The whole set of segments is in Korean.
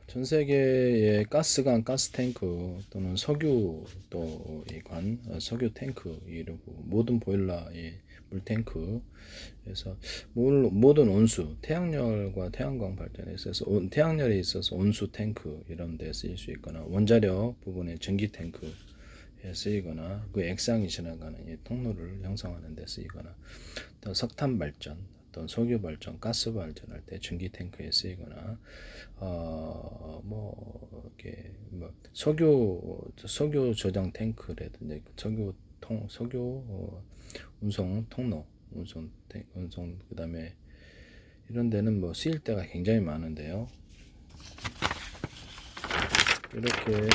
전 세계의 가스관, 가스탱크 또는 석유 또 이 관, 석유 탱크 이러고 모든 보일러의 물탱크 그래서 모든 온수, 태양열과 태양광 발전에 있어서 태양열에 있어서 온수 탱크 이런 데 쓰일 수 있거나 원자력 부분의 전기 탱크에 쓰이거나 그 액상이 지나가는 이 통로를 형성하는 데 쓰이거나 또 석탄 발전, 어떤 석유 발전, 가스 발전할 때 전기 탱크에 쓰이거나 이렇게 석유 저장 탱크라든지 석유 운송 통로, 운송 그다음에 이런 데는 뭐 쓰일 때가 굉장히 많은데요. 이렇게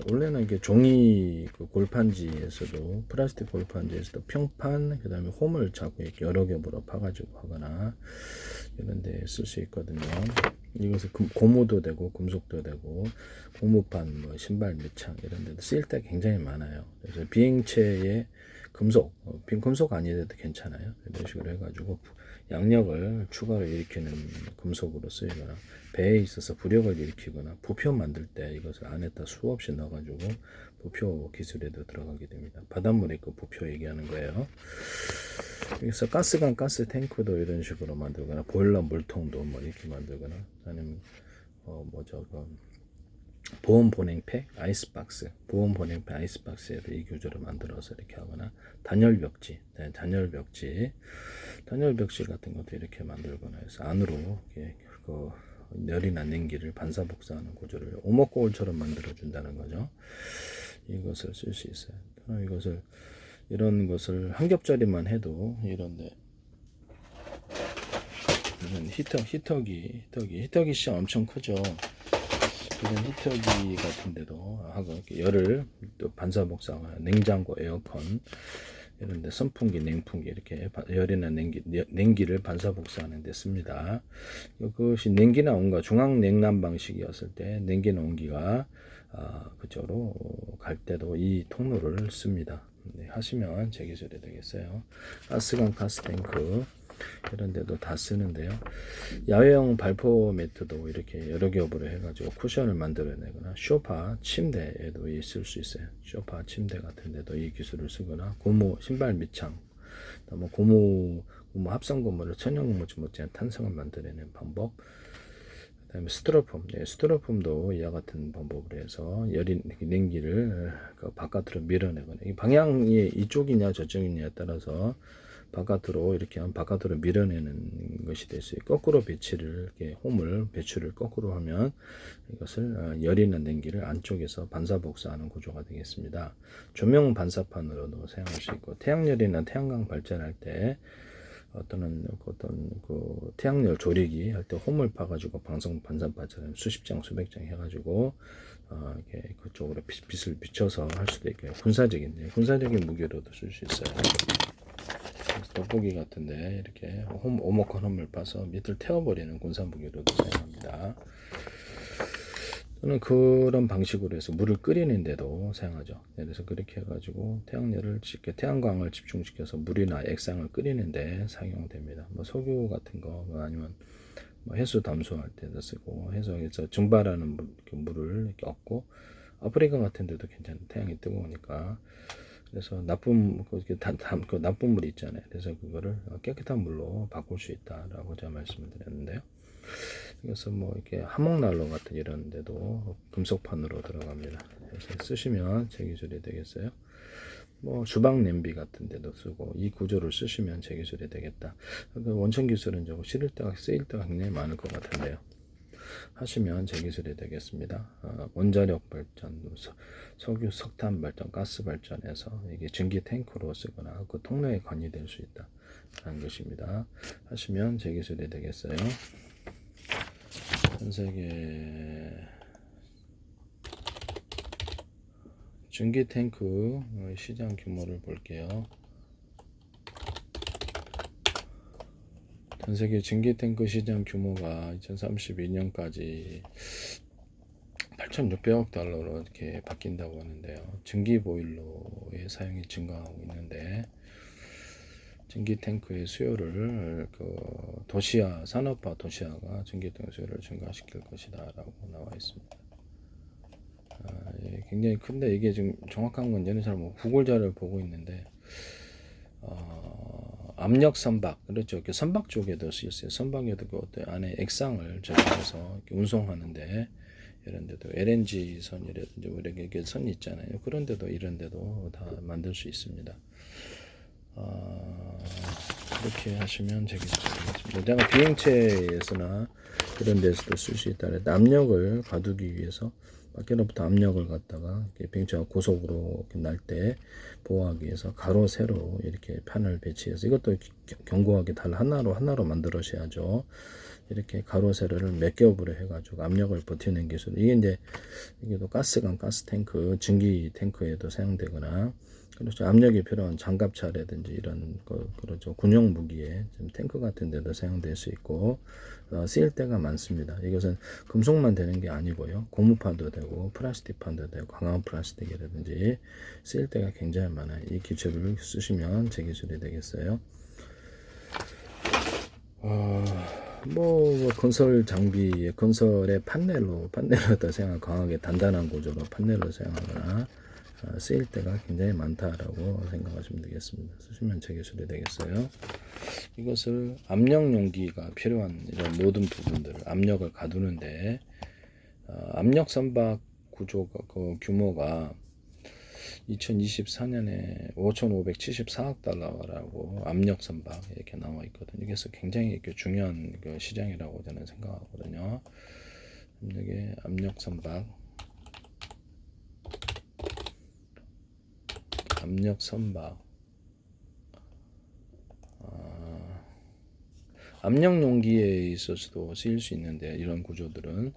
원래는 이게 종이 그 골판지에서도 플라스틱 골판지에서도 평판 그다음에 홈을 자꾸 이렇게 여러 겹으로 파가지고 하거나 이런 데 쓸 수 있거든요. 이것을 고무도 되고 금속도 되고 고무판 뭐 신발 밑창 이런 데도 쓰일 때 굉장히 많아요. 그래서 비행체에 빈 금속 아니어도 괜찮아요. 이런 식으로 해가지고 양력을 추가로 일으키는 금속으로 쓰이거나 배에 있어서 부력을 일으키거나 부표 만들 때 이것을 안에다 수없이 넣어가지고 부표 기술에도 들어가게 됩니다. 바닷물에 그 부표 얘기하는 거예요. 그래서 가스관, 가스 탱크도 이런 식으로 만들거나 보일러 물통도 뭐 이렇게 만들거나 아니면 보온 보냉팩, 아이스박스, 보온 보냉팩, 아이스박스에도 이 구조를 만들어서 이렇게 하거나 단열벽지 같은 것도 이렇게 만들거나 해서 안으로 이렇게 그 열이나 냉기를 반사복사하는 구조를 오목거울처럼 만들어 준다는 거죠. 이것을 쓸 수 있어요. 이런 것을 한 겹짜리만 해도 이런데 히터기 시장 엄청 크죠. 이런 히터기 같은데도 하고 열을 또 반사복사하거나 냉장고, 에어컨 이런데 선풍기, 냉풍기 이렇게 열이나 냉기를 반사복사하는 데 씁니다. 그것이 냉기나 온기가 중앙 냉난 방식이었을 때 냉기나 온기가 그쪽으로 갈 때도 이 통로를 씁니다. 네, 하시면 제 기술이 되겠어요. 가스관, 가스탱크 이런 데도 다 쓰는데요. 야외용 발포 매트도 이렇게 여러 겹으로 해가지고 쿠션을 만들어내거나 소파, 침대에도 쓸 수 있어요. 소파, 침대 같은 데도 이 기술을 쓰거나 고무, 신발 밑창, 뭐 고무 합성 고무를 천연 고무줄 못지않은 탄성을 만들어내는 방법. 그다음에 스티로폼도 이와 같은 방법으로 해서 냉기를 그 바깥으로 밀어내거나 이 방향이 이쪽이냐 저쪽이냐에 따라서 바깥으로 이렇게 하면 바깥으로 밀어내는 것이 될 수 있고 거꾸로 이렇게 배출을 거꾸로 하면 이것을 열이나 냉기를 안쪽에서 반사복사하는 구조가 되겠습니다. 조명 반사판으로도 사용할 수 있고 태양열이나 태양광 발전할 때 어떤 그 태양열 조리기 할 때 홈을 파가지고 방송 반사판처럼 수십 장 수백 장 해가지고 이렇게 그쪽으로 빛을 비춰서 할 수도 있고요. 군사적인 무기로도 쓸 수 있어요. 돋보기 같은데 이렇게 오목한 홈을 파서 밑을 태워버리는 군사 무기로도 사용합니다. 또는 그런 방식으로 해서 물을 끓이는데도 사용하죠. 그래서 그렇게 해가지고 태양광을 집중시켜서 물이나 액상을 끓이는데 사용됩니다. 뭐 석유 같은 거 아니면 뭐 해수 담수할 때도 쓰고 해수에서 증발하는 물을 이렇게 얻고 아프리카 같은 데도 괜찮은 태양이 뜨거우니까 그래서 나쁜 물 있잖아요. 그래서 그거를 깨끗한 물로 바꿀 수 있다라고 제가 말씀을 드렸는데요. 그래서 뭐 이렇게 하목난로 같은 이런 데도 금속판으로 들어갑니다. 그래서 쓰시면 제 기술이 되겠어요. 뭐 주방 냄비 같은 데도 쓰고 이 구조를 쓰시면 제 기술이 되겠다. 원천 기술은 저거 쓰일 때가 굉장히 많을 것 같은데요. 하시면 제 기술이 되겠습니다. 원자력 발전, 석유, 석탄 발전, 가스 발전에서 이게 전기 탱크로 쓰거나 그 통로에 관여될 수 있다 라는 것입니다. 하시면 제 기술이 되겠어요. 전 세계 전기 탱크 시장 규모를 볼게요. 전 세계 전기 탱크 시장 규모가 2032년까지 8,600억 달러로 이렇게 바뀐다고 하는데요. 전기 보일러의 사용이 증가하고 있는데 전기 탱크의 수요를 도시화 산업화 도시화가 전기 탱크 수요를 증가시킬 것이다라고 나와 있습니다. 예, 굉장히 큰데 이게 지금 정확한 건지는 잘 모르고 구글 자료를 보고 있는데 압력 선박 그렇죠. 이렇게 선박 쪽에도 쓰였어요. 선박에도 그 안에 액상을 제작해서 운송하는데 이런 데도 LNG 선이라든지 뭐 이렇게 선 있잖아요. 그런 데도 이런 데도 다 만들 수 있습니다. 이렇게 하시면 되겠습니다. 내가 비행체에서나 그런 데서도 쓸 수 있다. 압력을 가두기 위해서 밖으로부터 압력을 갖다가 비행체가 고속으로 날 때 보호하기 위해서 가로 세로 이렇게 판을 배치해서 이것도 견고하게 달 하나로 만들어셔야죠. 이렇게 가로 세로를 몇 겹으로 해가지고 압력을 버텨낸 기술. 이게 이제 이게 또 가스관, 가스 탱크, 증기 탱크에도 사용되거나 그렇죠. 압력이 필요한 장갑차라든지 이런 그렇죠. 군용 무기에 탱크 같은 데도 사용될 수 있고 쓰일 때가 많습니다. 이것은 금속만 되는 게 아니고요. 고무판도 되고 플라스틱판도 되고 강한 플라스틱이라든지 쓰일 때가 굉장히 많아요. 이 기술을 쓰시면 제 기술이 되겠어요. 뭐 건설 장비, 건설의 판넬로 더 사용 강하게 단단한 구조로 판넬로 사용하거나 쓰일 때가 굉장히 많다라고 생각하시면 되겠습니다. 쓰시면 제 기술이 되겠어요. 이것을 압력 용기가 필요한 이런 모든 부분들을 압력을 가두는데 압력 선박 구조가 그 규모가 2024년에 5,574억 달러라고 압력 선박 이렇게 나와 있거든요. 그래서 굉장히 이렇게 중요한 그 시장이라고 저는 생각하거든요. 이게 압력 선박 압력 용기에 있어서도 쓰일 수 있는데 이런 구조들은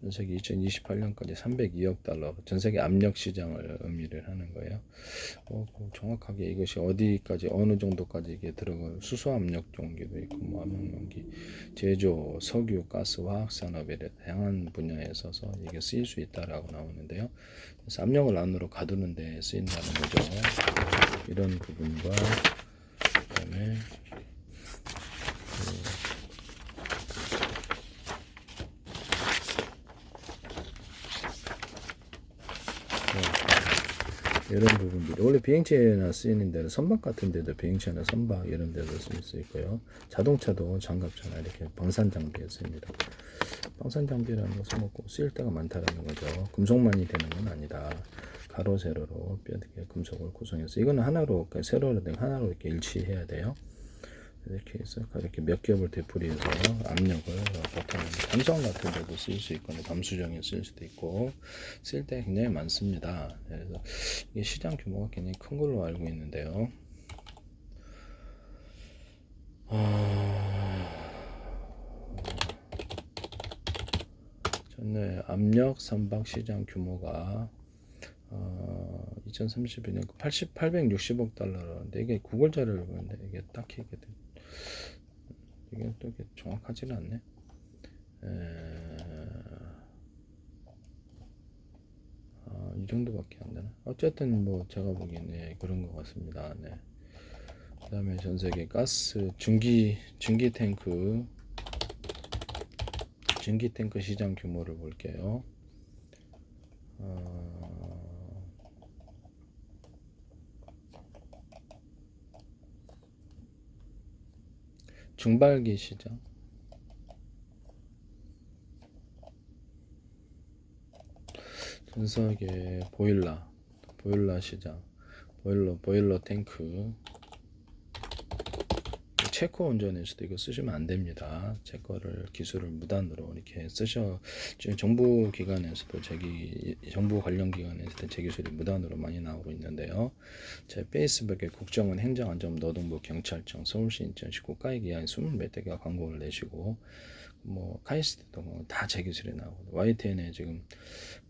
전세계 2028년까지 302억 달러 전세계 압력 시장을 의미를 하는 거예요. 정확하게 이것이 어디까지 어느 정도까지 이게 들어갈 수소 압력 용기도 있고 뭐 압력 용기 제조, 석유, 가스, 화학 산업에 다양한 분야에 있어서 이게 쓰일 수 있다라고 나오는데요. 그래서 압력을 안으로 가두는 데 쓰인다는 거죠. 이런 부분과 그다음에 이런 부분들이 원래 비행체나 쓰이는 데는 선박 같은 데도 비행체나 선박 이런 데도 쓸 수 있고요. 자동차도 장갑차나 이렇게 방산 장비에 씁니다. 방산 장비라는 것은 뭐 쓰일 때가 많다라는 거죠. 금속만이 되는 건 아니다. 가로 세로로 뼈대게 금속을 구성해서 이거는 하나로 세로로 된 하나로 이렇게 일치해야 돼요. 이렇게 해서 이렇게 몇 겹을 되풀이해서 압력을 보통 감성 같은 데도 쓸 수 있고 감수정에 쓸 수도 있고 쓸 때 굉장히 많습니다. 그래서 이게 시장 규모가 굉장히 큰 걸로 알고 있는데요. 전에 압력 선박 시장 규모가 2032년 860억 달러라는데 이게 구글 자료를 보는데 이게 딱히 이게 또 정확하지는 않네. 이 정도밖에 안 되나? 어쨌든 뭐 제가 보기엔 네, 그런 것 같습니다. 네. 그다음에 전 세계 가스 증기 탱크 시장 규모를 볼게요. 증발기 시장 전 세계 보일러 시장 보일러 탱크 체코 운전에서도 이거 쓰시면 안 됩니다. 제 거를 기술을 무단으로 이렇게 지금 정부 기관에서도 정부 관련 기관에서도 제 기술이 무단으로 많이 나오고 있는데요. 제 페이스북에 국정원 행정안전 노동부 경찰청 서울시 인천시 국가기관에 20몇 대가 광고를 내시고 뭐 카이스트도 다 제 기술이 나오고 YTN에 지금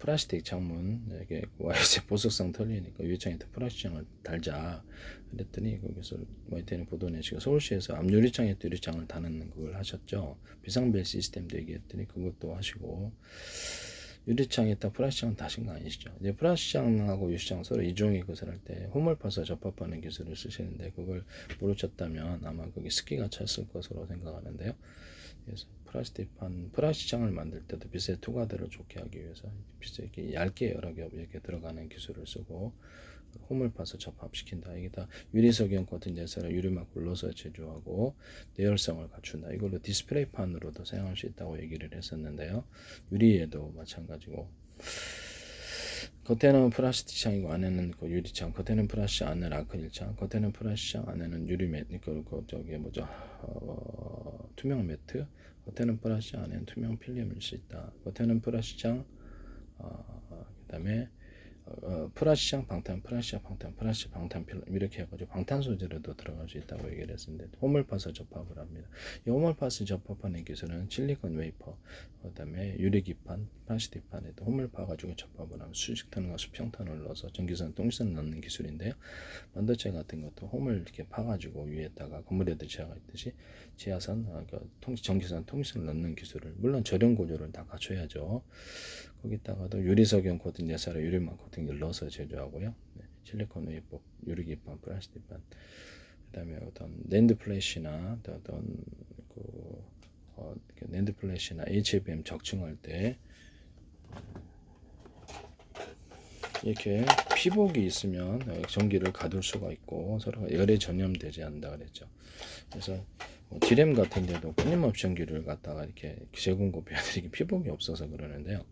플라스틱 창문 이게 YTN 보석상 털리니까 유리창에 플라스틱 창을 달자 그랬더니 거기서 YTN 보도 내시고 서울시에서 앞유리창에 유리창을 다는 그걸 하셨죠. 비상벨 시스템도 얘기했더니 그것도 하시고 유리창에다 플라스틱창 다신 거 아니시죠? 이제 플라스틱창하고 유리창 서로 이종의 것을 할 때 호물파서 접합하는 기술을 쓰시는데 그걸 모르셨다면 아마 거기 습기가 찼을 것으로 생각하는데요. 그래서 플라스틱창을 만들 때도 빛의 투과들을 좋게 하기 위해서 빛에 이렇게 얇게 여러 겹 이렇게 들어가는 기술을 쓰고 호물파서 접합시킨다. 이게 다 유리석연 코팅 제사를 유리막을 넣어서 제조하고 내열성을 갖춘다. 이걸로 디스플레이판으로도 사용할 수 있다고 얘기를 했었는데요. 유리에도 마찬가지고 겉에는 플라스틱창이고 안에는 그 유리창, 겉에는 플라스틱, 안에는 아크릴창, 겉에는 플라스틱창, 안에는 유리매, 저기 뭐죠, 투명 매트, 겉에는 플라스틱, 안에는 투명 필름일 수 있다. 겉에는 플라스틱창, 그다음에 플라스틱 방탄, 플라스틱 방탄 필름 이렇게 해가지고 방탄 소재로도 들어갈 수 있다고 얘기를 했었는데 호물파서 접합을 합니다. 이 호물파서 접합하는 기술은 실리콘 웨이퍼, 그다음에 유리기판, 플라스틱판에도 호물파 가지고 접합을 하면 수직탄과 수평탄을 넣어서 전기선, 통기선 넣는 기술인데요. 반도체 같은 것도 홈을 이렇게 파가지고 위에다가 건물에도 지하가 있듯이 지하선, 전기선, 통기선을 넣는 기술을 물론 저렴 구조를 다 갖춰야죠. 거기다가도 유리석연 코팅 예사로 유리막 코팅을 넣어서 제조하고요. 네, 실리콘 웨이퍼, 유리기판, 플라스틱판, 그다음에 어떤 낸드 플래시나 어떤 낸드 플래시나 HBM 적층할 때 이렇게 피복이 있으면 전기를 가둘 수가 있고 서로 열에 전염되지 않는다 그랬죠. 그래서 디램 같은 데도 끊임없이 전기를 갖다가 이렇게 재공급해야 되게 피복이 없어서 그러는데요.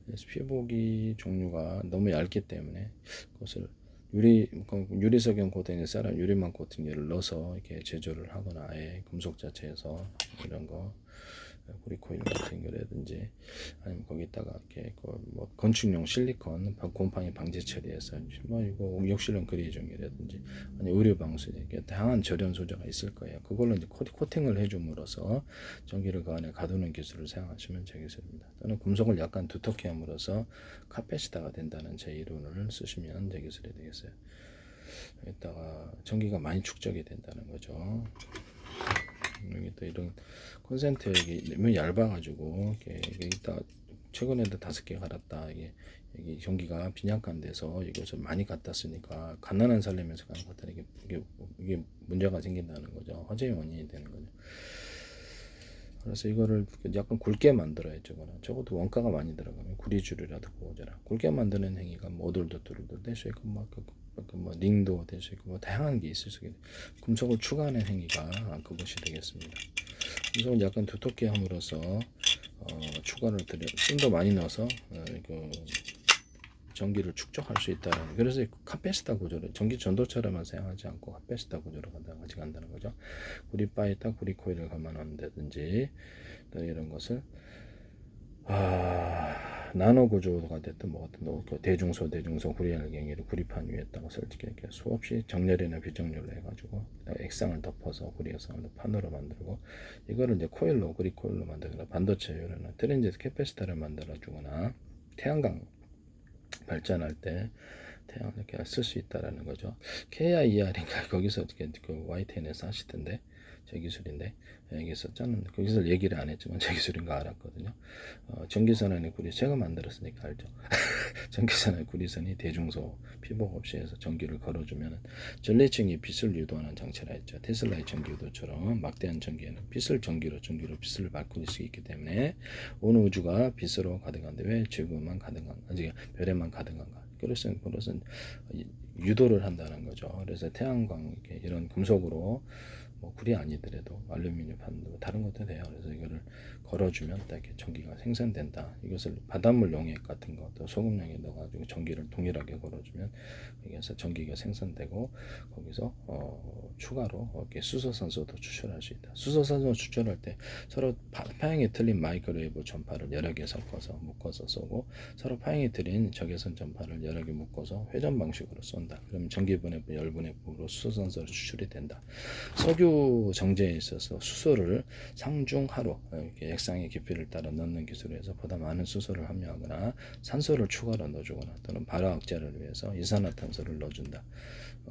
그래서 피복이 종류가 너무 얇기 때문에 그것을 유리석연 코팅에 쌀은 유리망 코팅제를 넣어서 이렇게 제조를 하거나 아예 금속 자체에서 이런 거 구리코일 같은 거라든지 아니면 거기다가 이렇게 뭐 건축용 실리콘 곰팡이 방지 처리해서 뭐 이거 욕실용 그레이종이라든지 아니 의류 방수 이렇게 다양한 절연 소재가 있을 거예요. 그걸로 이제 코팅을 해줌으로써 전기를 그 안에 가두는 기술을 사용하시면 되겠습니다. 또는 금속을 약간 두텁게 함으로써 카페시타가 된다는 제 이론을 쓰시면 제 기술이 되겠어요. 여기다가 전기가 많이 축적이 된다는 거죠. 여기 또 이런 콘센트액이 너무 얇아가지고 이게 있다 최근에도 5개 갈았다. 이게 전기가 빈약한 데서 이것을 많이 갖다 쓰니까 갓난한 살림에서 갖다 이게 문제가 생긴다는 거죠. 화재의 원인이 되는 거죠. 그래서 이거를 약간 굵게 만들어야죠. 적어도 원가가 많이 들어가면 구리줄이라도 구워져라. 굵게 만드는 행위가 뭐 오돌도돌도 될 수 있고 뭐 링도 될 수 있고 뭐 다양한 게 있을 수 있고 금속을 추가하는 행위가 그것이 되겠습니다. 금속을 약간 두텁게 함으로써 추가를 좀더 많이 넣어서 전기를 축적할 수 있다는 그래서 카페시타 구조를 전기 전도처럼만 사용하지 않고 카페시타 구조로 같이 간다는 거죠. 구리바에다 구리코일을 감아놓는다든지 이런 것을 나노 구조가 됐든 뭐든 대중소 구리알갱이를 구리판 위에다가 설치게 이렇게 수없이 정렬이나 비정렬로 해가지고 액상을 덮어서 구리액상을 판으로 만들고 이거를 이제 코일로 구리코일로 만들거나 반도체 요런 트랜지스터 캐패시터를 만들어주거나 태양광 발전할 때 태양 이렇게 쓸 수 있다라는 거죠. KIER인가 거기서 그 YTN에서 하시던데 제 기술인데 여기서 저는 그 기술 얘기를 안 했지만 제 기술인 거 알았거든요. 전기선안의 구리 제가 만들었으니까 알죠. 전기선의 구리선이 대중소 피복 없이 해서 전기를 걸어주면 전래층이 빛을 유도하는 장치라 했죠. 테슬라의 전기 유도처럼 막대한 전기에는 전기로 빛을 바꿀 수 있기 때문에 온 우주가 빛으로 가득한데 왜 지구만 가득한가? 아직 별에만 가득한가? 그것은 유도를 한다는 거죠. 그래서 태양광 이런 금속으로 뭐 구리 아니더라도 알루미늄 판도 다른 것도 돼요. 그래서 이거를 걸어주면 딱 이렇게 전기가 생산된다. 이것을 바닷물 용액 같은 거, 또 소금용에 넣어가지고 전기를 동일하게 걸어주면 여기서 전기가 생산되고 거기서 추가로 이렇게 수소산소도 추출할 수 있다. 수소산소 추출할 때 서로 파형이 틀린 마이크로웨이브 전파를 여러 개 섞어서 묶어서 쏘고 서로 파형이 틀린 적외선 전파를 여러 개 묶어서 회전 방식으로 쏜다. 그러면 전기분해부, 열분해부로 수소산소를 추출이 된다. 석유 정제에 있어서 수소를 상중하로 이렇게 액상의 깊이를 따라 넣는 기술에서 보다 많은 수소를 함유하거나 산소를 추가로 넣어주거나 또는 발화 억제를 위해서 이산화탄소를 넣어준다.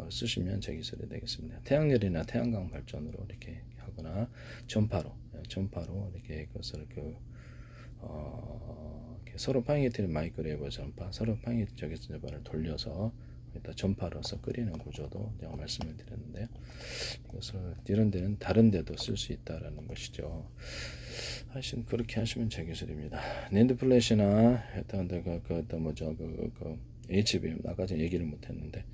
쓰시면 제 기술이 되겠습니다. 태양열이나 태양광 발전으로 이렇게 하거나 전파로 이렇게 그것을 이렇게 서로 파잉게트는 마이크로웨이브 전파, 서로 파잉게트 저기서 전파를 돌려서 일단 전파로서 끓이는 구조도 제가 말씀을 드렸는데, 이것을 이런 데는 다른 데도 쓸 수 있다라는 것이죠. 하여튼 그렇게 하시면 제 기술입니다. 낸드 플래시나 일단 HBM 아까 전에 얘기를 못했는데,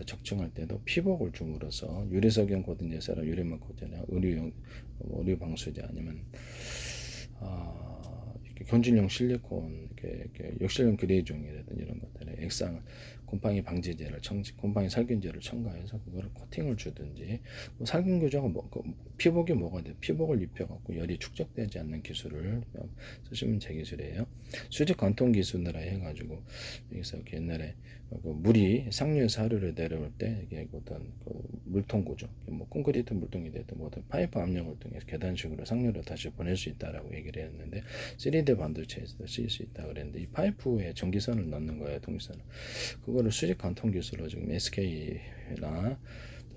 적층할 때도 피복을 줌으로써 유리석연 코딩제사라 유리막 코딩이나 의류 방수제 아니면 견진용 실리콘, 이렇게 역실용 그레이종이라든지 이런 것들에 액상 곰팡이 방지제를 곰팡이 살균제를 첨가해서 그거를 코팅을 주든지, 뭐 살균 교정은 피복이 뭐가 돼? 피복을 입혀갖고 열이 축적되지 않는 기술을 쓰시면 제 기술이에요. 수직 관통 기술이라 해가지고 여기서 이렇게 옛날에 물이 상류에서 하류로 내려올 때 이게 어떤 물통 구조, 뭐 콘크리트 물통이 됐든 뭐 파이프 압력을 통해서 계단식으로 상류로 다시 보낼 수 있다라고 얘기를 했는데, 3D 반도체에서도 쓰일 수 있다 그랬는데, 이 파이프에 전기선을 넣는 거예요, 통기선을. 그거를 수직 관통 기술로 지금 SK나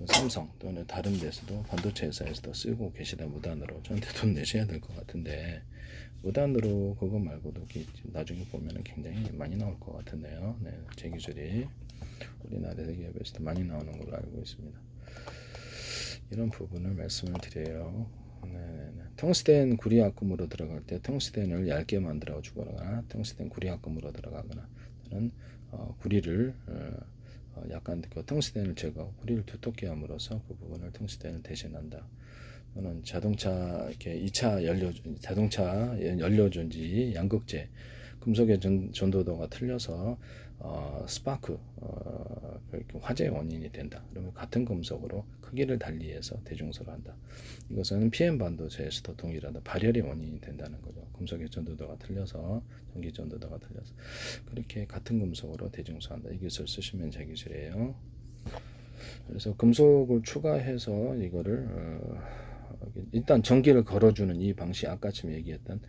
삼성 또는 다른 데서도 반도체 회사에서도 쓰고 계시다. 무단으로 저한테 돈 내셔야 될 것 같은데, 무단으로 그거 말고도 나중에 보면은 굉장히 많이 나올 것 같은데요. 네, 제 기술이 우리나라 기업에서도 많이 나오는 걸로 알고 있습니다. 이런 부분을 말씀을 드려요. 네네네. 텅스텐 구리압금으로 들어갈 때 텅스텐을 얇게 만들어 주거나 텅스텐 구리압금으로 들어가거나, 또는 구리를 약간 그 텅스텐을 제거, 구리를 두텁게 함으로써 그 부분을 텅스텐을 대신한다. 또는 자동차 이렇게 2차 자동차 연료전지 양극재, 금속의 전도도가 틀려서 스파크 화재 원인이 된다. 그러면 같은 금속으로 크기를 달리해서 대중소를 한다. 이것은 PM 반도체에서도 동일하다. 발열의 원인이 된다는 거죠. 금속의 전도도가 틀려서, 전기 전도도가 틀려서 그렇게 같은 금속으로 대중소한다. 이 기술 쓰시면 제 기술이에요. 그래서 금속을 추가해서 이거를 일단 전기를 걸어주는 이 방식, 아까 지금 얘기했던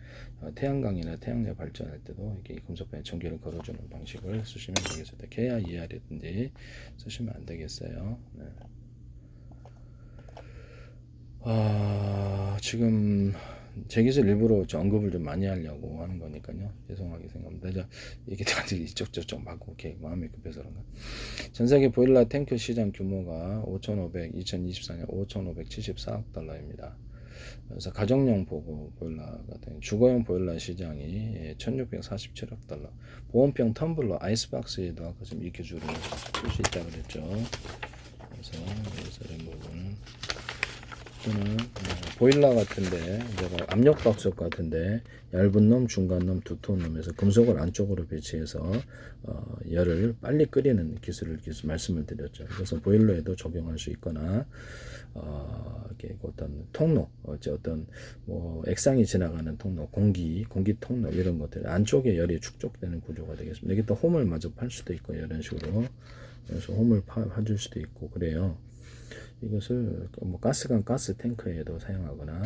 태양광이나 태양열 발전할 때도 이렇게 금속판에 전기를 걸어주는 방식을 쓰시면 되겠습니다. 계야 이하라든지 쓰시면 안 되겠어요. 네. 지금 제 기술 일부러 언급을 좀 많이 하려고 하는 거니까요. 죄송하게 생각합니다. 이게 다들 이쪽 저쪽 막 이렇게 마음이 급해서 그런가. 전 세계 보일러 탱크 시장 규모가 2024년 5,574억 달러입니다. 그래서 가정용 보일러 같은 주거용 보일러 시장이 1,647억 달러. 보온병 텀블러, 아이스박스에도 아까 좀 이 기술을 쓸 수 있다고 그랬죠. 그래서 이런 부분. 또는 보일러 같은데, 제가 압력밥솥 같은데 얇은 놈, 중간 놈, 두꺼운 놈에서 금속을 안쪽으로 배치해서 열을 빨리 끓이는 기술을 말씀을 드렸죠. 그래서 보일러에도 적용할 수 있거나, 이렇게 어떤 통로, 어떤 뭐 액상이 지나가는 통로, 공기 통로 이런 것들 안쪽에 열이 축적되는 구조가 되겠습니다. 여기 또 홈을 마저 팔 수도 있고 이런 식으로, 그래서 홈을 파줄 수도 있고 그래요. 이것을 뭐 가스 탱크에도 사용하거나,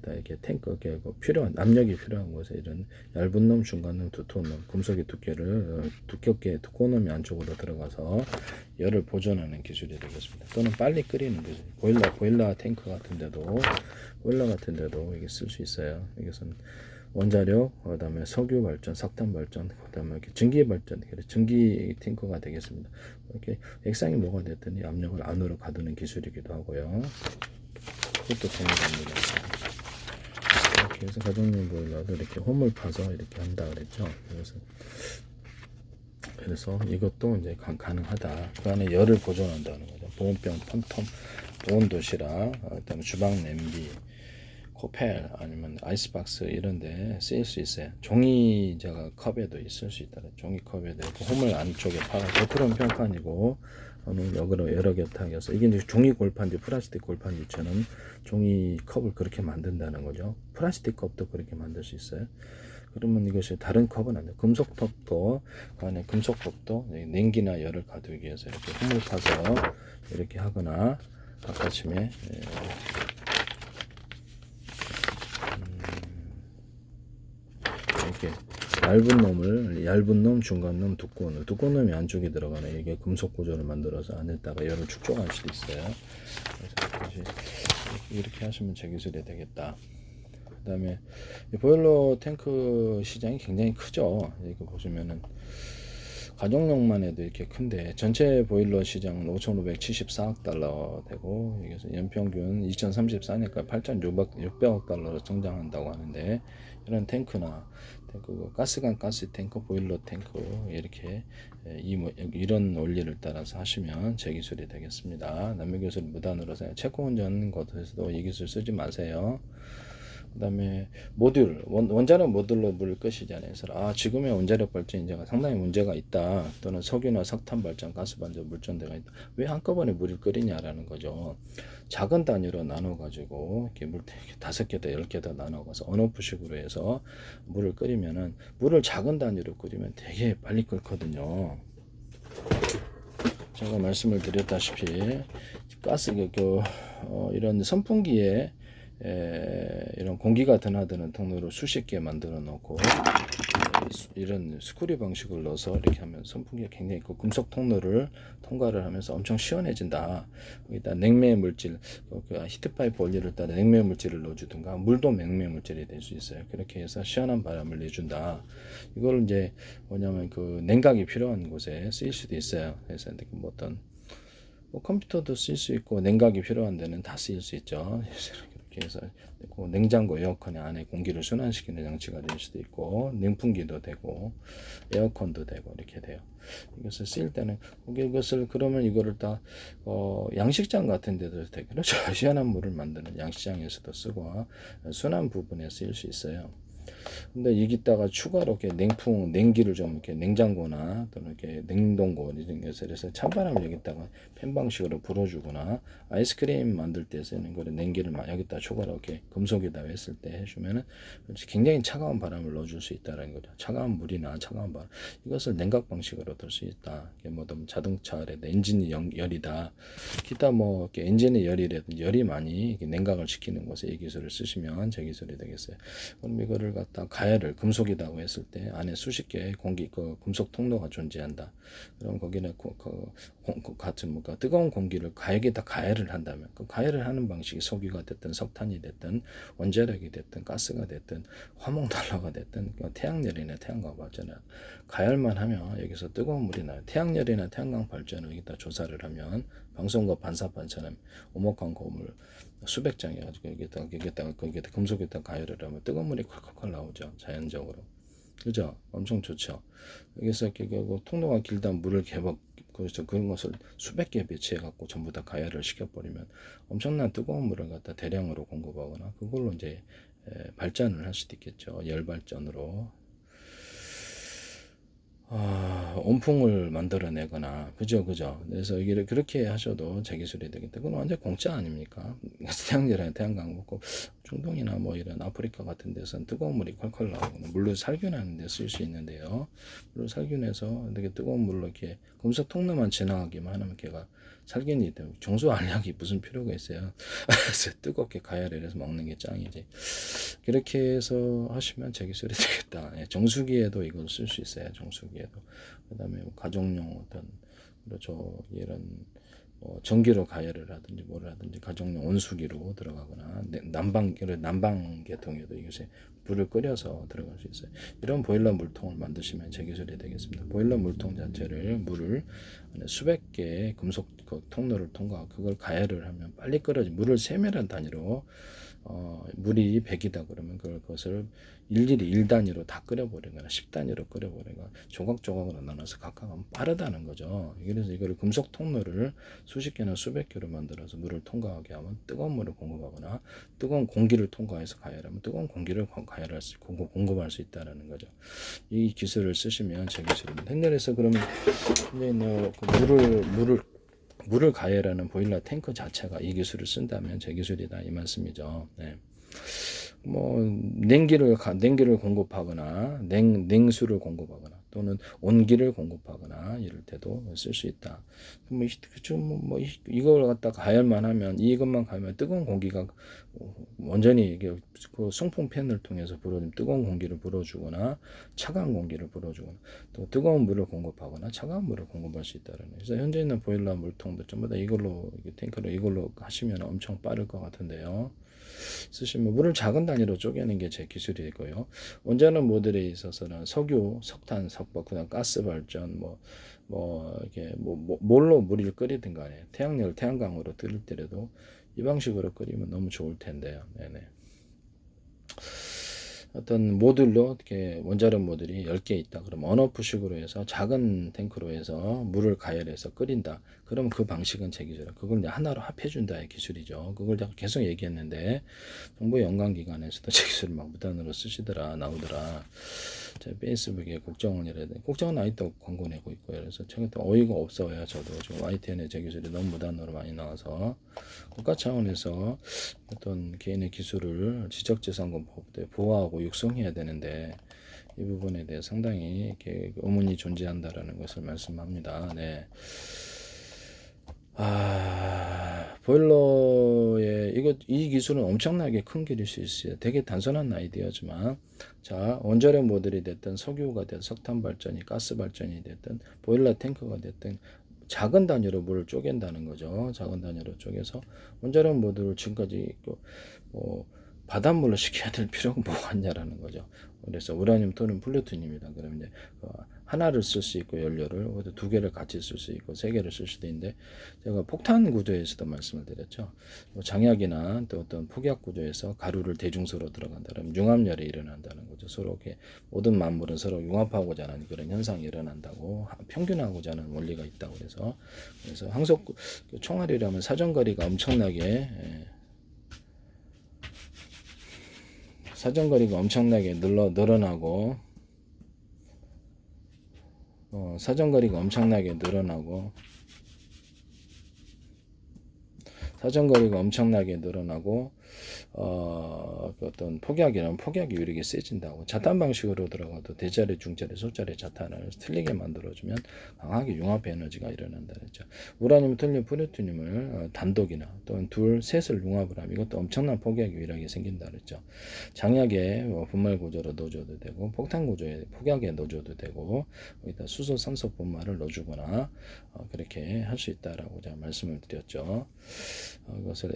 이렇게 탱크 필요한 압력이 필요한 곳에 이런 얇은 놈, 중간 놈, 두꺼운 놈, 금속의 두께를 두꺼운 놈이 안쪽으로 들어가서 열을 보존하는 기술이 되겠습니다. 또는 빨리 끓이는 기술, 보일러 탱크 같은데도 이게 쓸 수 있어요. 이것은 원자력, 그다음에 석유 발전, 석탄 발전, 그다음에 이렇게 전기 발전, 전기 탱크가 되겠습니다. 이렇게 액상이 뭐가 됐더니 압력을 안으로 가두는 기술이기도 하고요. 그것도 동일합니다. 이렇게 해서 가정용 보일러도 이렇게 홈을 파서 이렇게 한다 그랬죠. 그래서 이것도 이제 가능하다. 그 안에 열을 보존한다는 거죠. 보온병, 텀, 보온 도시락, 그다음에 주방 냄비, 코펠 아니면 아이스박스 이런데 쓰일 수 있어요. 종이 컵에도 있을 수 있다. 종이 컵에도 홈을 안쪽에 겉으로는 평판이고 역으로 여러 개 타겨서, 이게 이제 종이 골판지, 플라스틱 골판지처럼 종이 컵을 그렇게 만든다는 거죠. 플라스틱 컵도 그렇게 만들 수 있어요. 그러면 이것이 다른 컵은 안 돼요. 금속 컵도, 그 안에 금속 컵도 냉기나 열을 가두기 위해서 이렇게 홈을 파서 이렇게 하거나, 아까쯤에 이렇게 얇은 놈, 중간 놈, 두꺼운 놈이 안쪽에 들어가네. 이게 금속 구조를 만들어서 안에다가 열을 축적할 수도 있어요. 그래서 이렇게 하시면 제 기술이 되겠다. 그다음에 이 보일러 탱크 시장이 굉장히 크죠. 이거 보시면은 가정용만 해도 이렇게 큰데 전체 보일러 시장은 5,574억 달러 되고 여기서 연평균 2034년까지 8,600억 달러로 성장한다고 하는데 이런 탱크나 탱크 가스관 가스 탱크 보일러 탱크 이렇게 이런 원리를 따라서 하시면 제 기술이 되겠습니다. 남의 기술 무단으로 체코 운전 것에서도 이 기술 쓰지 마세요. 그 다음에 모듈, 원자력 모듈로 물을 끄시잖아요. 그래서 지금의 원자력 발전인자가 상당히 문제가 있다. 또는 석유나 석탄 발전, 가스 발전, 물전대가 있다. 왜 한꺼번에 물을 끓이냐라는 거죠. 작은 단위로 나눠가지고 이렇게 물 5개다 10개다 나눠가서 언오프식으로 해서 물을 끓이면은 물을 작은 단위로 끓이면 되게 빨리 끓거든요. 제가 말씀을 드렸다시피 가스 이런 선풍기에 이런 공기가 드나드는 통로로 수십 개 만들어 놓고 이런 스크류 방식을 넣어서 이렇게 하면 선풍기가 굉장히 그 금속 통로를 통과를 하면서 엄청 시원해진다. 여기다 냉매 물질, 히트파이프 원리를 따라 냉매 물질을 넣어주든가 물도 냉매 물질이 될 수 있어요. 그렇게 해서 시원한 바람을 내준다. 이걸 이제 뭐냐면 그 냉각이 필요한 곳에 쓰일 수도 있어요. 그래서 뭐 어떤 컴퓨터도 쓸 수 있고 냉각이 필요한 데는 다 쓰일 수 있죠. 이렇게 해서 냉장고 에어컨 안에 공기를 순환시키는 장치가 될 수도 있고 냉풍기도 되고 에어컨도 되고 이렇게 돼요. 이것을 쓸 때는 이것을 그러면 이거를 다 양식장 같은 데도 되게 그렇죠. 시원한 물을 만드는 양식장에서도 쓰고 순환 부분에 쓰일 수 있어요. 근데 여기다가 추가로 이렇게 냉기를 좀 이렇게 냉장고나 또는 이렇게 냉동고 이런 것에서 찬바람을 여기다가 팬 방식으로 불어주거나 아이스크림 만들 때 쓰는 거를 냉기를 여기다 추가로 이렇게 금속에다 했을 때 해주면은 굉장히 차가운 바람을 넣어줄 수 있다는 거죠. 차가운 물이나 차가운 바람 이것을 냉각 방식으로 들 수 있다. 이게 뭐 자동차에 엔진이 열이다. 기타 뭐 이렇게 엔진의 열이라든지 열이 많이 냉각을 시키는 곳에 이 기술을 쓰시면 제 기술이 되겠어요. 그럼 이거를 갖다 가열을 금속이라고 했을 때 안에 수십 개의 금속 통로가 존재한다. 그럼 거기는 같은 뭔가 뜨거운 공기를 가열에다 가열을 한다면 그 가열을 하는 방식이 석유가 됐든 석탄이 됐든 원자력이 됐든 가스가 됐든 화목난로가 됐든 태양열이나 태양광 발전을 가열만 하면 여기서 뜨거운 물이 나요. 태양열이나 태양광 발전을 여기다 조사를 하면 방송과 반사판처럼 오목한 고물 수백 장이 가지고 거기에다가 금속에다 가열을 하면 뜨거운 물이 콸콸콸 나오죠. 자연적으로. 그죠? 엄청 좋죠. 여기서 이렇게 통로가 길다 물을 그래서 그런 것을 수백 개 배치해 갖고 전부 다 가열을 시켜버리면 엄청난 뜨거운 물을 갖다 대량으로 공급하거나 그걸로 이제 발전을 할 수도 있겠죠. 열 발전으로. 온풍을 만들어내거나 그죠. 그래서 이게 그렇게 하셔도 제 기술이 되겠다. 그건 완전 공짜 아닙니까? 태양열이나 태양광 먹고 중동이나 뭐 이런 아프리카 같은 데서는 뜨거운 물이 콸콸 나오고 물로 살균하는 데 쓸 수 있는데요. 물로 살균해서 이렇게 뜨거운 물로 이렇게 금속 통로만 지나가기만 하면 걔가 살균이 되고 정수 알약이 무슨 필요가 있어요. 그래서 뜨겁게 가열을 해서 먹는 게 짱이지. 그렇게 해서 하시면 제 기술이 되겠다. 정수기에도 이걸 쓸 수 있어요. 정수기에도. 그 다음에 가정용 어떤 그렇죠. 이런 전기로 가열을 하든지 뭐를 하든지 가정용 온수기로 들어가거나 난방 계통에도 이것에 불을 끓여서 들어갈 수 있어요. 이런 보일러 물통을 만드시면 제 기술이 되겠습니다. 보일러 물통 자체를 물을 수백 개의 금속 통로를 통과하고 그걸 가열을 하면 빨리 끓여지 물을 세밀한 단위로 물이 100이다 그러면 그것을 일일이 1단위로 다 끓여버리거나 10단위로 끓여버리거나 조각조각으로 나눠서 각각 하면 빠르다는 거죠. 그래서 이거를 금속 통로를 수십 개나 수백 개로 만들어서 물을 통과하게 하면 뜨거운 물을 공급하거나 뜨거운 공기를 통과해서 가열하면 뜨거운 공기를 공급할 수 있다는 거죠. 이 기술을 쓰시면 제 기술입니다. 옛날에서 그러면 물을 가열하는 보일러 탱크 자체가 이 기술을 쓴다면 제 기술이다 이 말씀이죠. 네. 뭐 냉기를 공급하거나 냉수를 공급하거나 또는 온기를 공급하거나 이럴 때도 쓸 수 있다. 이걸 갖다 가열만 하면 이것만 가면 뜨거운 공기가 완전히 이게 그 송풍팬을 통해서 뜨거운 공기를 불어주거나 차가운 공기를 불어주거나 또 뜨거운 물을 공급하거나 차가운 물을 공급할 수 있다는 거예요. 그래서 현재 있는 보일러 물통도 전부 다 탱크로 이걸로 하시면 엄청 빠를 것 같은데요. 쓰시면 물을 작은 단위로 쪼개는 게 제 기술이고요. 원자력 모듈에 있어서는 석유, 석탄, 석박, 그다음 가스 발전, 이렇게 뭘로 물을 끓이든 간에 태양열, 태양광으로 끓일 때라도 이 방식으로 끓이면 너무 좋을 텐데요. 네네. 어떤 모듈로 이렇게 원자력 모듈이 10개 있다. 그럼 언오프식으로 해서 작은 탱크로 해서 물을 가열해서 끓인다. 그럼 그 방식은 제 기술이에요. 그걸 이제 하나로 합해준다의 기술이죠. 그걸 제가 계속 얘기했는데 정부 연관기관에서도 제 기술을 막 무단으로 쓰시더라 나오더라. 제 페이스북에 국정원이라든지 국정원 아직도 광고 내고 있고요. 그래서 제가 또 어이가 없어요. 저도 지금 YTN에 제 기술이 너무 무단으로 많이 나와서 국가 차원에서 어떤 개인의 기술을 지적재산권법에 보호하고 육성해야 되는데 이 부분에 대해 상당히 이렇게 의문이 존재한다라는 것을 말씀합니다. 네. 보일러에 이 기술은 엄청나게 큰 길일 수 있어요. 되게 단순한 아이디어지만 자 원자력 모듈이 됐든 석유가 됐든 석탄 발전이 가스 발전이 됐든 보일러 탱크가 됐든 작은 단위로 물을 쪼갠다는 거죠. 작은 단위로 쪼개서 원자력 모듈을 지금까지 바닷물로 식혀야 될 필요가 뭐가 있냐라는 거죠. 그래서 우라늄 또는 플루토늄이다. 그러면 이제 하나를 쓸 수 있고 연료를 두 개를 같이 쓸 수 있고 세 개를 쓸 수도 있는데 제가 폭탄 구조에서도 말씀을 드렸죠. 장약이나 또 어떤 폭약 구조에서 가루를 대중소로 들어간다. 그러면 융합열이 일어난다는 거죠. 서로 이렇게 모든 만물은 서로 융합하고자 하는 그런 현상이 일어난다고 평균하고자 하는 원리가 있다고 그래서 항속 총알이라면 사정거리가 엄청나게 늘어나고 사정거리가 엄청나게 늘어나고 어떤 폭약이라면 폭약이 유력이 세진다고 자탄 방식으로 들어가도 대자리, 중자리, 소자리 자탄을 틀리게 만들어주면 강하게 융합 에너지가 일어난다 그랬죠. 우라늄, 톨륨, 플루토늄을 단독이나 또는 둘, 셋을 융합을 하면 이것도 엄청난 폭약 유력이 생긴다 그랬죠. 장약에 분말 구조로 넣어줘도 되고 폭탄 구조에 폭약에 넣어줘도 되고 거기다 수소, 산소 분말을 넣어주거나 그렇게 할 수 있다라고 제가 말씀을 드렸죠. 그것을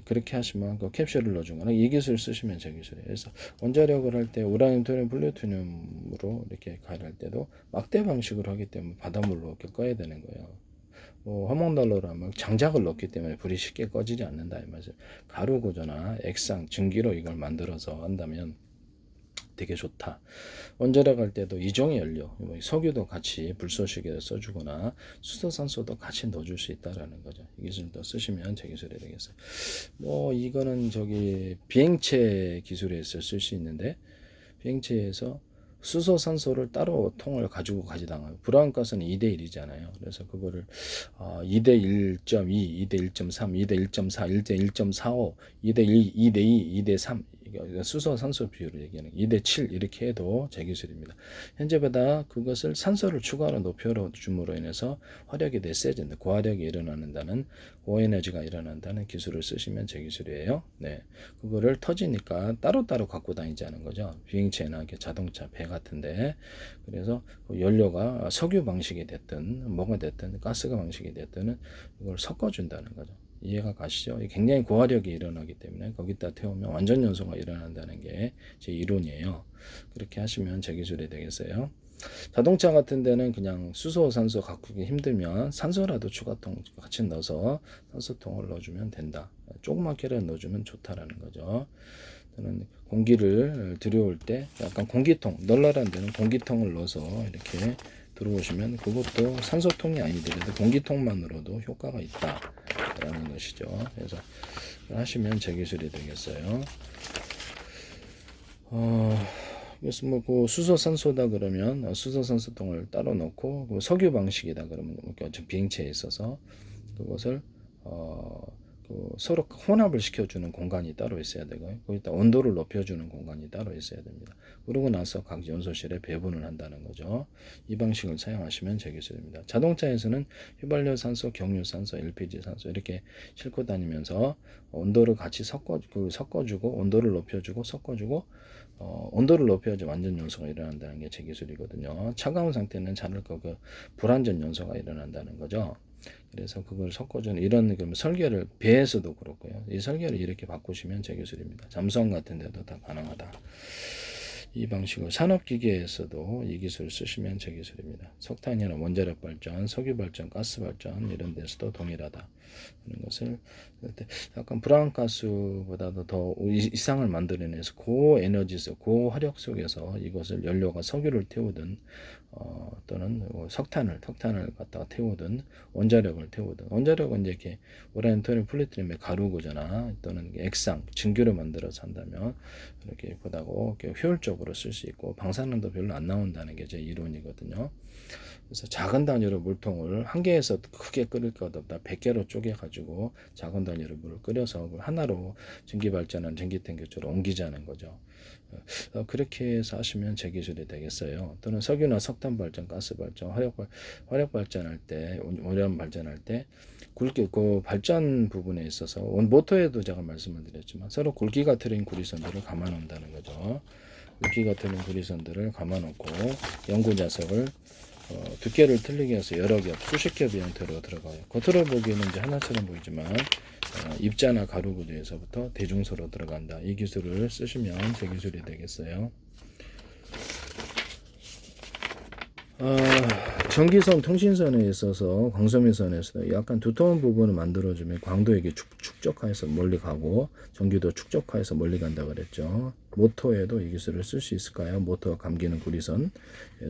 그렇게 하시면 그 캡슐을 넣어주거나 이 기술 쓰시면 제 기술이에요. 그래서 원자력을 할 때 우라늄, 톨륨, 플루토늄으로 이렇게 가열할 때도 막대 방식으로 하기 때문에 바닷물로 이렇게 꺼야 되는 거예요. 화목난로로 하면 장작을 넣기 때문에 불이 쉽게 꺼지지 않는다 이 말이죠. 가루 구조나 액상, 증기로 이걸 만들어서 한다면 되게 좋다. 원자력 할 때도 이종의 연료, 석유도 같이 불쏘시개를 써주거나 수소산소도 같이 넣어줄 수 있다라는 거죠. 이 기술도 쓰시면 제 기술이 되겠어요. 이거는 비행체 기술에서 쓸 수 있는데 비행체에서 수소산소를 따로 통을 가지고 가지당해요. 불안가스는 2대 1이잖아요. 그래서 그거를 2대 1.2, 2대 1.3, 2대 1.4, 1대 1.45, 2대 1, 2대 2, 2대 3 수소 산소 비율을 얘기하는 2대 7 이렇게 해도 제 기술입니다. 현재보다 그것을 산소를 추가로 높여줌으로 인해서 화력이 더 세진다. 고화력이 일어난다는 고에너지가 일어난다는 기술을 쓰시면 제 기술이에요. 네, 그거를 터지니까 따로따로 갖고 다니지 않은 거죠. 비행체나 자동차, 배 같은데 그래서 그 연료가 석유 방식이 됐든 뭐가 됐든 가스가 방식이 됐든 이걸 섞어준다는 거죠. 이해가 가시죠? 굉장히 고화력이 일어나기 때문에 거기다 태우면 완전 연소가 일어난다는 게 제 이론이에요. 그렇게 하시면 제 기술이 되겠어요. 자동차 같은 데는 그냥 수소, 산소 가꾸기 힘들면 산소라도 추가통 같이 넣어서 산소통을 넣어주면 된다. 조그맣게라도 넣어주면 좋다라는 거죠. 또는 공기를 들여올 때 약간 공기통, 널널한 데는 공기통을 넣어서 이렇게 들어오시면 그것도 산소통이 아니더라도 공기통만으로도 효과가 있다라는 것이죠. 그래서 하시면 제 기술이 되겠어요. 그래서 그 수소산소다 그러면 수소산소통을 따로 넣고 그 석유 방식이다 그러면 비행체에 있어서 그것을 서로 혼합을 시켜주는 공간이 따로 있어야 되고요. 거기다 온도를 높여주는 공간이 따로 있어야 됩니다. 그러고 나서 각 연소실에 배분을 한다는 거죠. 이 방식을 사용하시면 제 기술입니다. 자동차에서는 휘발유 산소, 경유 산소, LPG 산소 이렇게 싣고 다니면서 온도를 같이 섞어주고 온도를 높여주고 섞어주고 온도를 높여야지 완전 연소가 일어난다는 게 제 기술이거든요. 차가운 상태는 자를 거고 불완전 연소가 일어난다는 거죠. 그래서 그걸 섞어주는 이런 설계를 배에서도 그렇고요. 이 설계를 이렇게 바꾸시면 제 기술입니다. 잠수함 같은 데도 다 가능하다. 이 방식으로 산업기계에서도 이 기술을 쓰시면 제 기술입니다. 석탄이나 원자력 발전, 석유 발전, 가스 발전 이런 데서도 동일하다. 하는 것을 약간 브라운가스보다도 더 이상을 만들어내서 고에너지에서 고화력 속에서 이것을 연료가 석유를 태우든 또는 석탄을 갖다가 태우든 원자력을 태우든 원자력은 이제 이렇게 우라늄, 토륨, 플루토늄의 가루고잖아 또는 액상, 증기를 만들어서 한다면 이렇게 보다고 효율적으로 쓸 수 있고 방사능도 별로 안 나온다는 게 제 이론이거든요. 그래서 작은 단위로 물통을 한 개에서 크게 끓일 것 없다 100개로 쪼개 가지고 작은 단위로 물을 끓여서 화나로 전기 발전한 전기탱크처럼 옮기자는 거죠. 그렇게 해서 하시면 제기술이 되겠어요. 또는 석유나 석탄 발전, 가스 발전, 화력 발전할 때, 오염 발전할 때 굵기 그 발전 부분에 있어서 모터에도 제가 말씀을 드렸지만 서로 굵기가 틀린 구리선들을 감아 놓는다는 거죠. 굵기가 틀린 구리선들을 감아 놓고 연구 자석을 두께를 틀리게 해서 여러 겹, 수십 겹의 형태로 들어가요. 겉으로 보기에는 이제 하나처럼 보이지만 입자나 가루 구조에서부터 대중소로 들어간다. 이 기술을 쓰시면 제 기술이 되겠어요. 전기선 통신선에 있어서 광섬유선에서 약간 두터운 부분을 만들어주면 광도에게 축적하여서 멀리 가고 전기도 축적하여서 멀리 간다 그랬죠. 모터에도 이 기술을 쓸 수 있을까요? 모터 감기는 구리선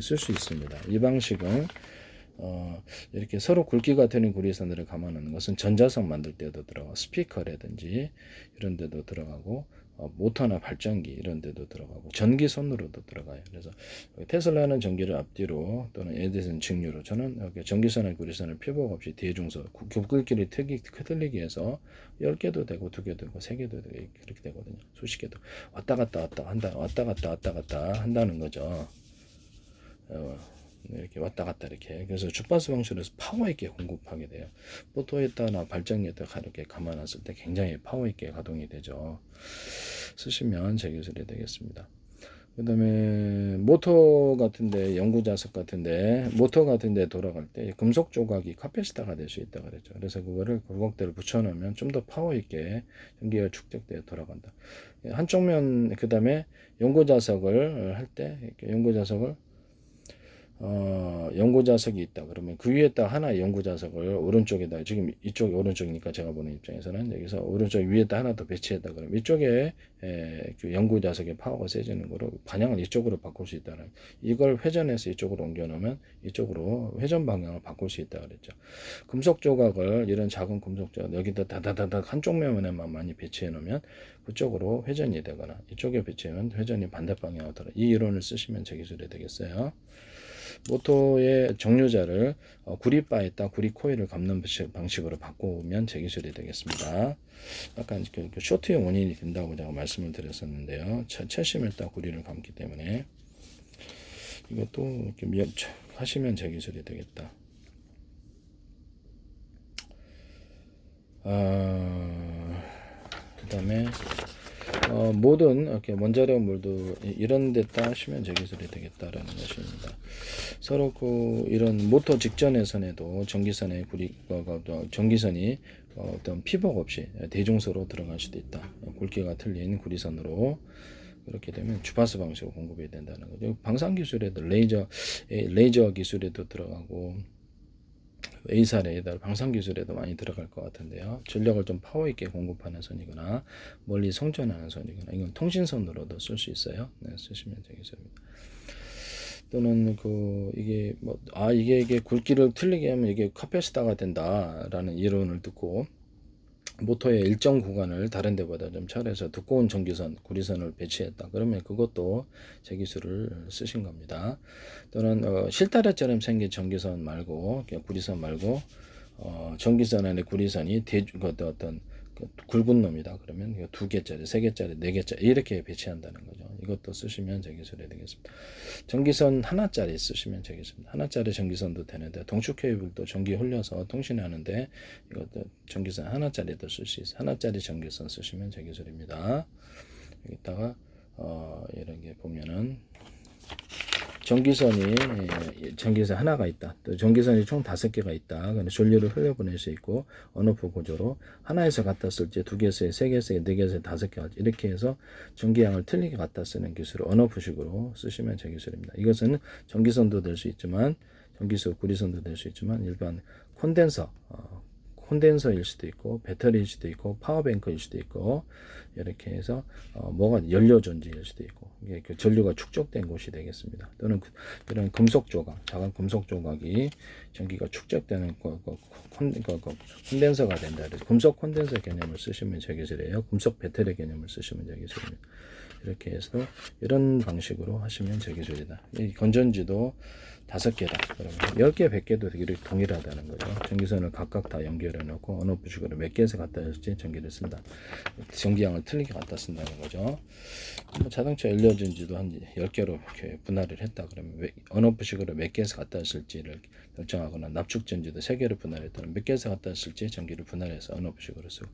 쓸 수 있습니다. 이 방식은 이렇게 서로 굵기가 되는 구리선들을 감아놓는 것은 전자석 만들 때도 들어가고 스피커라든지 이런 데도 들어가고 모터나 발전기 이런 데도 들어가고 전기선으로도 들어가요. 그래서 테슬라는 전기를 앞뒤로 또는 에디슨 직류로 저는 이렇게 전기선과 구리선을 표복 없이 대중소 굵기를 틀리게 해서 10개도 되고 2개도 되고 3개도 되고 그렇게 되거든요. 수십 개도 왔다 갔다 한다는 거죠. 이렇게 왔다 갔다 이렇게 그래서 주파수 방식으로 파워 있게 공급하게 돼요. 모터에다나 발전기에다 이렇게 감아놨을 때 굉장히 파워 있게 가동이 되죠. 쓰시면 제 기술이 되겠습니다. 그 다음에 모터 같은데 연구 자석 같은데 모터 같은데 돌아갈 때 금속 조각이 카패시터가 될 수 있다 그랬죠. 그래서 그거를 굴곡대를 붙여놓으면 좀 더 파워 있게 전기가 축적되어 돌아간다. 한쪽 면 그 다음에 연구 자석을 할 때 연구 자석을 연구 자석이 있다. 그러면 그 위에다 하나 연구 자석을 오른쪽에다 지금 이쪽이 오른쪽이니까 제가 보는 입장에서는 여기서 오른쪽 위에다 하나 더 배치했다. 그러면 이쪽에 그 연구 자석의 파워가 세지는 거로 방향을 이쪽으로 바꿀 수 있다는 이걸 회전해서 이쪽으로 옮겨 놓으면 이쪽으로 회전 방향을 바꿀 수 있다 그랬죠. 금속 조각을 이런 작은 금속 조각 여기다 다다다닥 한쪽 면에만 많이 배치해 놓으면 그쪽으로 회전이 되거나 이쪽에 배치하면 회전이 반대 방향으로 돌아. 이 이론을 쓰시면 제 기술이 되겠어요. 모터의 정류자를 구리바에다 구리 코일을 감는 방식으로 바꾸면 제 기술이 되겠습니다. 약간 그 쇼트의 원인이 된다고 제가 말씀을 드렸었는데요. 철심에다 구리를 감기 때문에 이것도 이렇게 하시면 제 기술이 되겠다. 그 다음에 모든 이렇게 원자력 물도 이런 데다 하시면 제 기술이 되겠다라는 것입니다. 서로 이런 모터 직전에선에도 전기선의 전기선이 어떤 피복 없이 대중소로 들어갈 수도 있다. 굵기가 틀린 구리선으로 그렇게 되면 주파수 방식으로 공급이 된다는 거죠. 방산 기술에도 레이저 기술에도 들어가고 A사례에다 방산 기술에도 많이 들어갈 것 같은데요. 전력을 좀 파워 있게 공급하는 선이거나 멀리 송전하는 선이거나 이건 통신선으로도 쓸 수 있어요. 네, 쓰시면 되겠습니다. 또는 이게 굵기를 틀리게 하면 이게 카패시터가 된다라는 이론을 듣고 모터의 일정 구간을 다른 데보다 좀 차려서 두꺼운 전기선, 구리선을 배치했다. 그러면 그것도 제 기술을 쓰신 겁니다. 또는 실타래처럼 생긴 전기선 말고 구리선 말고 전기선 안에 구리선이 어떤 굵은 놈이다. 그러면 2개짜리, 3개짜리, 4개짜리 이렇게 배치한다는 거죠. 이것도 쓰시면 제 기술이 되겠습니다. 전기선 하나짜리 쓰시면 되겠습니다. 하나짜리 전기선도 되는데 동축 케이블도 전기 흘려서 통신하는데 이것도 전기선 하나짜리도 쓸 수 있어요. 하나짜리 전기선 쓰시면 제 기술입니다. 여기다가 이런 게 보면은 전기선 하나가 있다. 또 전기선이 총 5개가 있다. 근데 전류를 흘려보낼 수 있고 온오프 구조로 하나에서 갖다 쓸지 2개에서 3개에서 4개에서 5개 이렇게 해서 전기량을 틀리게 갖다 쓰는 기술을 온오프식으로 쓰시면 제 기술입니다. 이것은 전기선도 될 수 있지만 전기소 구리선도 될 수 있지만 일반 콘덴서일 수도 있고 배터리일 수도 있고 파워뱅크일 수도 있고 이렇게 해서 뭐가 연료전지일 수도 있고 이게 그 전류가 축적된 곳이 되겠습니다. 또는 이런 금속 조각, 작은 금속 조각이 전기가 축적되는 콘덴서가 된다. 그래서 금속 콘덴서 개념을 쓰시면 제 기술이에요. 금속 배터리 개념을 쓰시면 제 기술입니다. 이렇게 해서 이런 방식으로 하시면 제 기술이다. 이 건전지도 5개다. 그러면 10개, 100개도 이렇게 동일하다는 거죠. 전기선을 각각 다 연결해 놓고 어느 부식으로 몇 개에서 갖다 쓸지 전기를 쓴다. 전기량을 틀리게 갖다 쓴다는 거죠. 자동차 연료전지도 한 10개로 이렇게 분할을 했다. 그러면 어느 부식으로 몇 개에서 갖다 쓸지를 결정하거나 납축전지도 3개로 분할했다면 몇 개에서 갖다 쓸지 전기를 분할해서 어느 부식으로 쓰고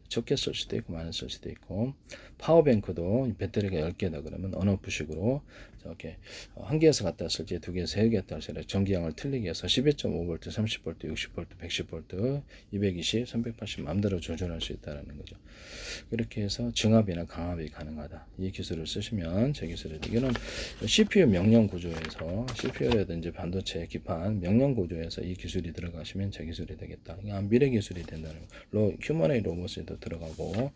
적게 쓸 수도 있고 많이 쓸 수도 있고 파워뱅크도 배터리가 10개다 그러면 온오프식으로 이렇게 1개에서 갖다 쓸지 2개에서 3개 갖다 쓸지 전기량을 틀리게 해서 12.5V, 30V, 60V, 110V, 220, 380 마음대로 조절할 수 있다는 거죠. 그렇게 해서 증압이나 강압이 가능하다. 이 기술을 쓰시면 제 기술이 이거는 CPU 명령 구조에서 CPU라든지 반도체 기판 명령 구조에서 이 기술이 들어가시면 제 기술이 되겠다. 미래 기술이 된다는 거. 휴머네이 로봇에도 들어가고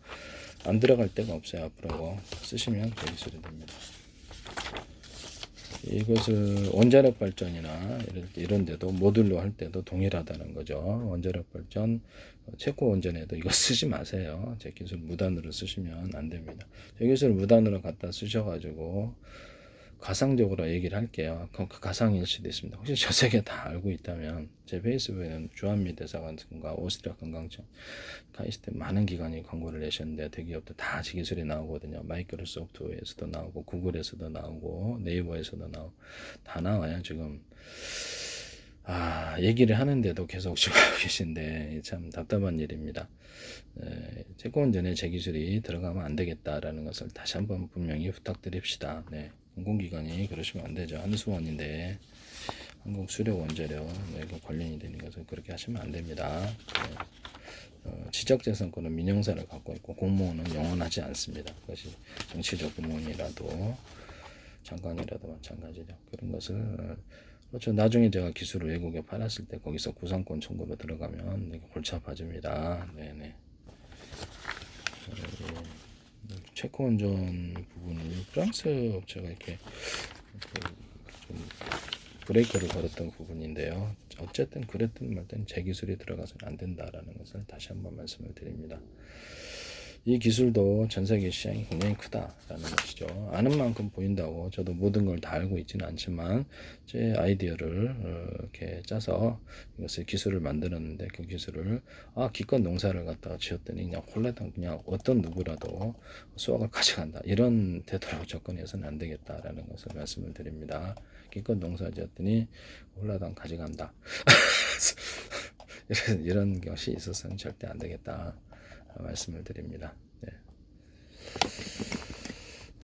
안 들어갈 데가 없어요. 앞으로 쓰시면 제 기술이 됩니다. 이것을 원자력 발전이나 이런 데도 모듈로 할 때도 동일하다는 거죠. 원자력 발전 체코 원전에도 이거 쓰지 마세요. 제 기술 무단으로 쓰시면 안 됩니다. 제 기술 무단으로 갖다 쓰셔가지고 가상적으로 얘기를 할게요. 그 가상일 수도 있습니다. 혹시 저 세계 다 알고 있다면 제 페이스북에는 주한미 대사관과 오스트리아 관광청 카이스트 많은 기관이 광고를 내셨는데 대기업도 다 제 기술이 나오거든요. 마이크로소프트에서도 나오고 구글에서도 나오고 네이버에서도 나오고 다 나와요. 지금 얘기를 하는데도 계속 지고하고 계신데 참 답답한 일입니다. 채권전에 제 기술이 들어가면 안 되겠다라는 것을 다시 한번 분명히 부탁드립시다. 네. 공공기관이 그러시면 안 되죠. 한수원인데 한국수력원자력 이거 관련이 되는 것은 그렇게 하시면 안 됩니다. 지적재산권은 민영사를 갖고 있고 공무원은 영원하지 않습니다. 그것이 정치적 공무원이라도 장관이라도 마찬가지죠. 그런 것을 그렇죠. 나중에 제가 기술을 외국에 팔았을 때 거기서 구상권 청구로 들어가면 골치 아파집니다. 네네. 체코 원전 부분이 프랑스 업체가 이렇게 좀 브레이크를 걸었던 부분인데요. 어쨌든 그랬든 말든 제 기술이 들어가서는 안 된다라는 것을 다시 한번 말씀을 드립니다. 이 기술도 전 세계 시장이 굉장히 크다라는 것이죠. 아는 만큼 보인다고 저도 모든 걸 다 알고 있지는 않지만 제 아이디어를 이렇게 짜서 이것을 기술을 만들었는데 그 기술을 기껏 농사를 갖다가 지었더니 그냥 홀라당 그냥 어떤 누구라도 수확을 가져간다 이런 태도로 접근해서는 안 되겠다라는 것을 말씀을 드립니다. 기껏 농사 지었더니 홀라당 가져간다 이런 것이 있어서는 절대 안 되겠다 말씀을 드립니다. 네.